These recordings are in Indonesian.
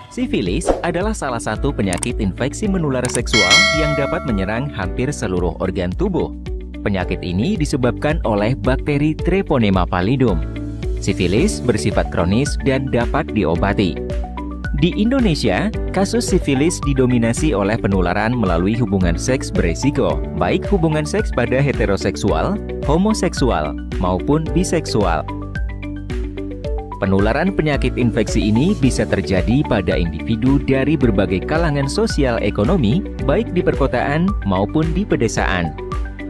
Sifilis adalah salah satu penyakit infeksi menular seksual yang dapat menyerang hampir seluruh organ tubuh. Penyakit ini disebabkan oleh bakteri Treponema pallidum. Sifilis bersifat kronis dan dapat diobati. Di Indonesia, kasus sifilis didominasi oleh penularan melalui hubungan seks beresiko, baik hubungan seks pada heteroseksual, homoseksual, maupun biseksual. Penularan penyakit infeksi ini bisa terjadi pada individu dari berbagai kalangan sosial ekonomi, baik di perkotaan maupun di pedesaan.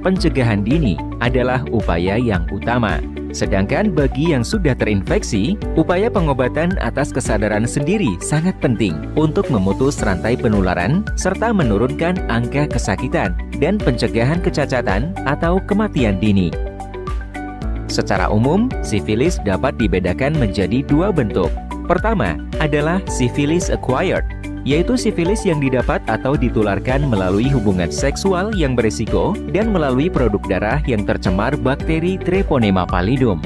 Pencegahan dini adalah upaya yang utama. Sedangkan bagi yang sudah terinfeksi, upaya pengobatan atas kesadaran sendiri sangat penting untuk memutus rantai penularan serta menurunkan angka kesakitan dan pencegahan kecacatan atau kematian dini. Secara umum, sifilis dapat dibedakan menjadi dua bentuk. Pertama adalah sifilis acquired, yaitu sifilis yang didapat atau ditularkan melalui hubungan seksual yang berisiko dan melalui produk darah yang tercemar bakteri Treponema pallidum.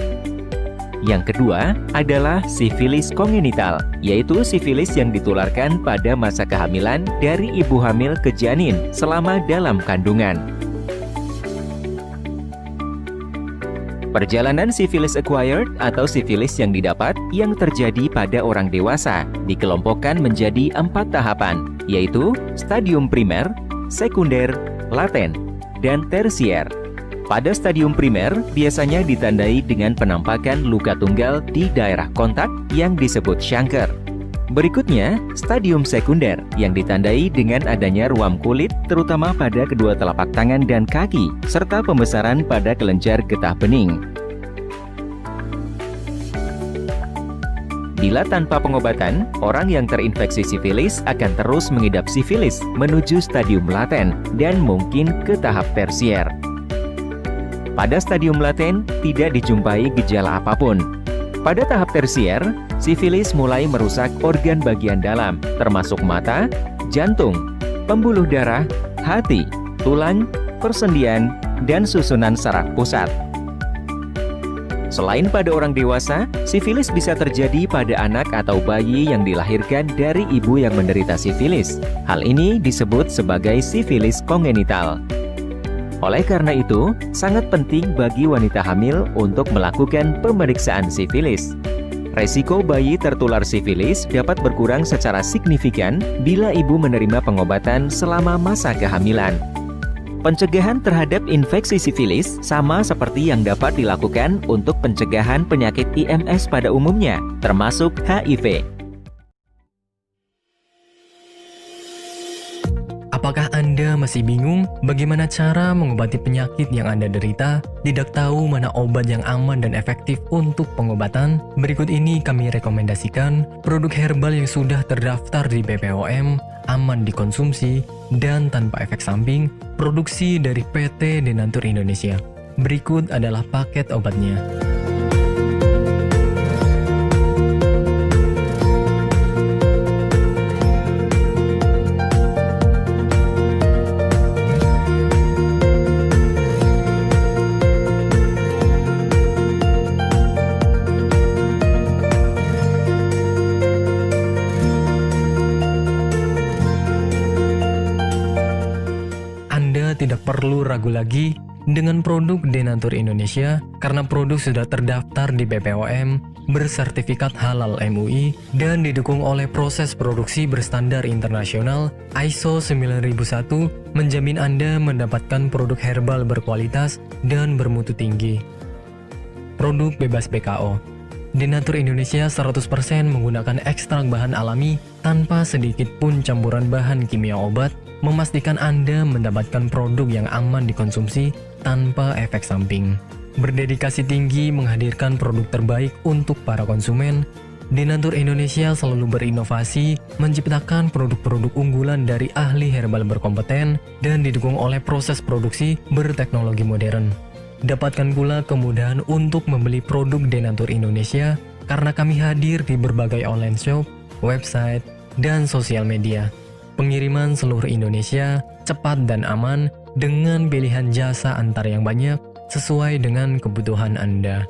Yang kedua adalah sifilis kongenital, yaitu sifilis yang ditularkan pada masa kehamilan dari ibu hamil ke janin selama dalam kandungan. Perjalanan sifilis acquired atau sifilis yang didapat yang terjadi pada orang dewasa dikelompokkan menjadi 4 tahapan, yaitu stadium primer, sekunder, laten, dan tersier. Pada stadium primer biasanya ditandai dengan penampakan luka tunggal di daerah kontak yang disebut chancre. Berikutnya, stadium sekunder yang ditandai dengan adanya ruam kulit terutama pada kedua telapak tangan dan kaki, serta pembesaran pada kelenjar getah bening. Bila tanpa pengobatan, orang yang terinfeksi sifilis akan terus mengidap sifilis menuju stadium laten dan mungkin ke tahap tersier. Pada stadium laten tidak dijumpai gejala apapun. Pada tahap tersier, sifilis mulai merusak organ bagian dalam, termasuk mata, jantung, pembuluh darah, hati, tulang, persendian, dan susunan saraf pusat. Selain pada orang dewasa, sifilis bisa terjadi pada anak atau bayi yang dilahirkan dari ibu yang menderita sifilis. Hal ini disebut sebagai sifilis kongenital. Oleh karena itu, sangat penting bagi wanita hamil untuk melakukan pemeriksaan sifilis. Resiko bayi tertular sifilis dapat berkurang secara signifikan bila ibu menerima pengobatan selama masa kehamilan. Pencegahan terhadap infeksi sifilis sama seperti yang dapat dilakukan untuk pencegahan penyakit IMS pada umumnya, termasuk HIV. Apakah Anda masih bingung bagaimana cara mengobati penyakit yang Anda derita? Tidak tahu mana obat yang aman dan efektif untuk pengobatan? Berikut ini kami rekomendasikan produk herbal yang sudah terdaftar di BPOM, aman dikonsumsi, dan tanpa efek samping, produksi dari PT Denatur Indonesia. Berikut adalah paket obatnya. Tidak perlu ragu lagi dengan produk Denatur Indonesia karena produk sudah terdaftar di BPOM, bersertifikat halal MUI, dan didukung oleh proses produksi berstandar internasional ISO 9001, menjamin Anda mendapatkan produk herbal berkualitas dan bermutu tinggi. Produk bebas BKO. Denatur Indonesia 100% menggunakan ekstrak bahan alami tanpa sedikit pun campuran bahan kimia obat, memastikan Anda mendapatkan produk yang aman dikonsumsi tanpa efek samping. Berdedikasi tinggi menghadirkan produk terbaik untuk para konsumen, Denatur Indonesia selalu berinovasi, menciptakan produk-produk unggulan dari ahli herbal berkompeten dan didukung oleh proses produksi berteknologi modern. Dapatkan pula kemudahan untuk membeli produk Denatur Indonesia karena kami hadir di berbagai online shop, website, dan sosial media. Pengiriman seluruh Indonesia, cepat dan aman, dengan pilihan jasa antar yang banyak, sesuai dengan kebutuhan Anda.